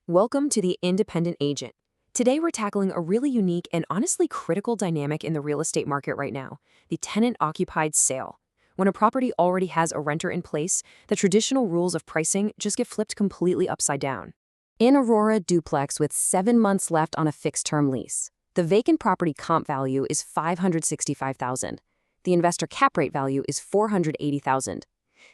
Welcome to the Independent Agent. Today we're tackling a really unique and honestly critical dynamic in the real estate market right now, the tenant-occupied sale. When a property already has a renter in place, the traditional rules of pricing just get flipped completely upside down. In Aurora duplex with 7 months left on a fixed-term lease, the vacant property comp value is $565,000. The investor cap rate value is $480,000.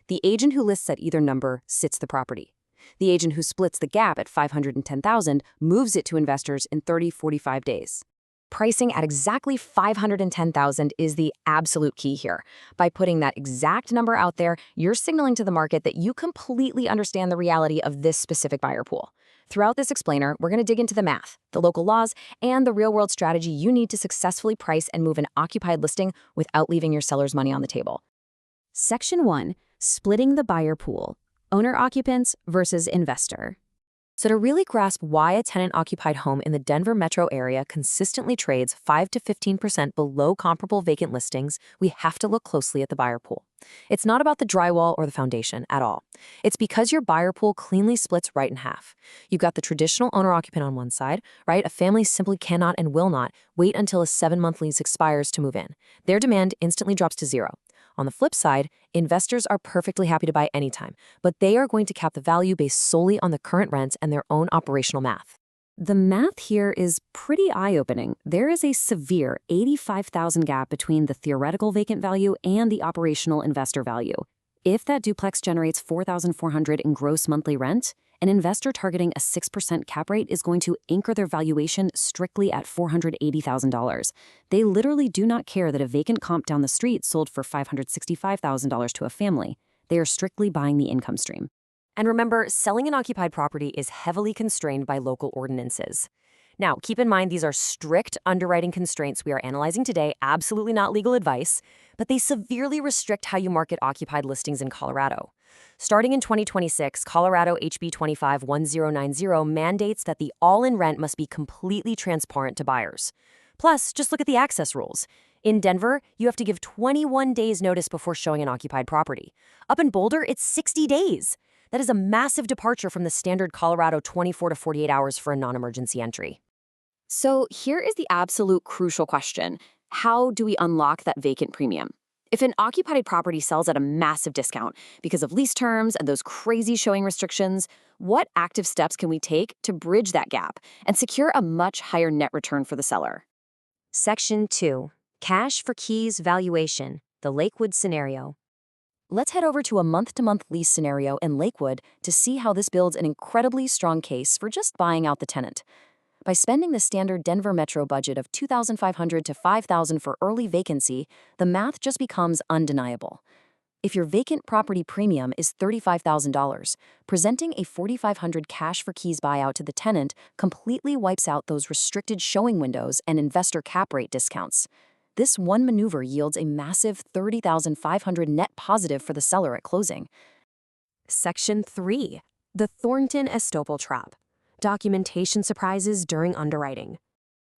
The agent who lists at either number sits the property. The agent who splits the gap at $510,000 moves it to investors in 30-45 days. Pricing at exactly $510,000 is the absolute key here. By putting that exact number out there, you're signaling to the market that you completely understand the reality of this specific buyer pool. Throughout this explainer, we're going to dig into the math, the local laws, and the real-world strategy you need to successfully price and move an occupied listing without leaving your seller's money on the table. Section 1. Splitting the buyer pool. Owner-occupants versus investor. So to really grasp why a tenant-occupied home in the Denver metro area consistently trades 5 to 15% below comparable vacant listings, we have to look closely at the buyer pool. It's not about the drywall or the foundation at all. It's because your buyer pool cleanly splits right in half. You've got the traditional owner-occupant on one side, right? A family simply cannot and will not wait until a 7-month lease expires to move in. Their demand instantly drops to zero. On the flip side, investors are perfectly happy to buy anytime, but they are going to cap the value based solely on the current rents and their own operational math. The math here is pretty eye-opening. There is a severe $85,000 gap between the theoretical vacant value and the operational investor value. If that duplex generates $4,400 in gross monthly rent, an investor targeting a 6% cap rate is going to anchor their valuation strictly at $480,000. They literally do not care that a vacant comp down the street sold for $565,000 to a family. They are strictly buying the income stream. And remember, selling an occupied property is heavily constrained by local ordinances. Now, keep in mind these are strict underwriting constraints we are analyzing today, absolutely not legal advice, but they severely restrict how you market occupied listings in Colorado. Starting in 2026, Colorado HB 25-1090 mandates that the all-in rent must be completely transparent to buyers. Plus, just look at the access rules. In Denver, you have to give 21 days notice before showing an occupied property. Up in Boulder, it's 60 days. That is a massive departure from the standard Colorado 24 to 48 hours for a non-emergency entry. So here is the absolute crucial question. How do we unlock that vacant premium? If an occupied property sells at a massive discount because of lease terms and those crazy showing restrictions, what active steps can we take to bridge that gap and secure a much higher net return for the seller? Section 2. Cash for keys valuation, the Lakewood scenario. Let's head over to a month-to-month lease scenario in Lakewood to see how this builds an incredibly strong case for just buying out the tenant. By spending the standard Denver metro budget of $2,500 to $5,000 for early vacancy, the math just becomes undeniable. If your vacant property premium is $35,000, presenting a $4,500 cash for keys buyout to the tenant completely wipes out those restricted showing windows and investor cap rate discounts. This one maneuver yields a massive $30,500 net positive for the seller at closing. Section 3. The Thornton estoppel trap. Documentation surprises during underwriting.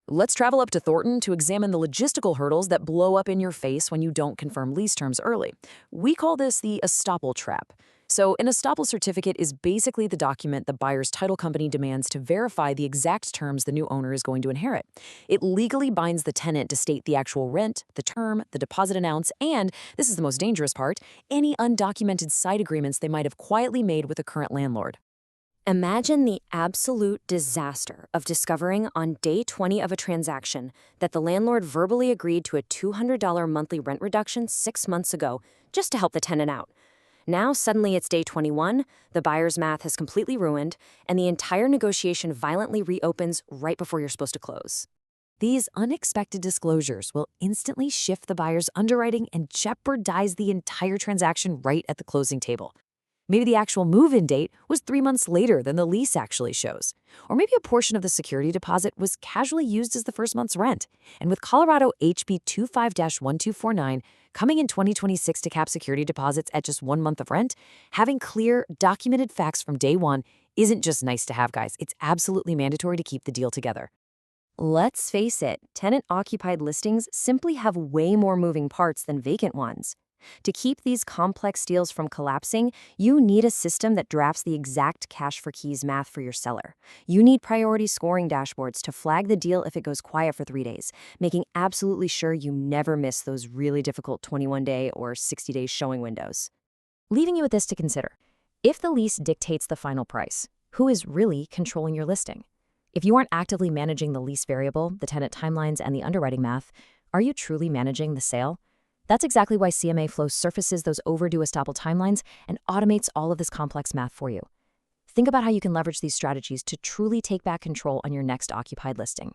Let's travel up to Thornton to examine the logistical hurdles that blow up in your face when you don't confirm lease terms early. We call this the estoppel trap. So an estoppel certificate is basically the document the buyer's title company demands to verify the exact terms the new owner is going to inherit. It legally binds the tenant to state the actual rent, the term, the deposit amounts, and, this is the most dangerous part, any undocumented side agreements they might have quietly made with the current landlord. Imagine the absolute disaster of discovering on day 20 of a transaction that the landlord verbally agreed to a $200 monthly rent reduction 6 months ago just to help the tenant out. Now suddenly it's day 21, the buyer's math has completely ruined, and the entire negotiation violently reopens right before you're supposed to close. These unexpected disclosures will instantly shift the buyer's underwriting and jeopardize the entire transaction right at the closing table. Maybe the actual move-in date was 3 months later than the lease actually shows. Or maybe a portion of the security deposit was casually used as the first month's rent. And with Colorado HB 25-1249 coming in 2026 to cap security deposits at just 1 month of rent, having clear, documented facts from day one isn't just nice to have, guys. It's absolutely mandatory to keep the deal together. Let's face it, tenant-occupied listings simply have way more moving parts than vacant ones. To keep these complex deals from collapsing, you need a system that drafts the exact cash for keys math for your seller. You need priority scoring dashboards to flag the deal if it goes quiet for 3 days, making absolutely sure you never miss those really difficult 21-day or 60-day showing windows. Leaving you with this to consider. If the lease dictates the final price, who is really controlling your listing? If you aren't actively managing the lease variable, the tenant timelines, and the underwriting math, are you truly managing the sale? That's exactly why CMA Flow surfaces those overdue estoppel timelines and automates all of this complex math for you. Think about how you can leverage these strategies to truly take back control on your next occupied listing.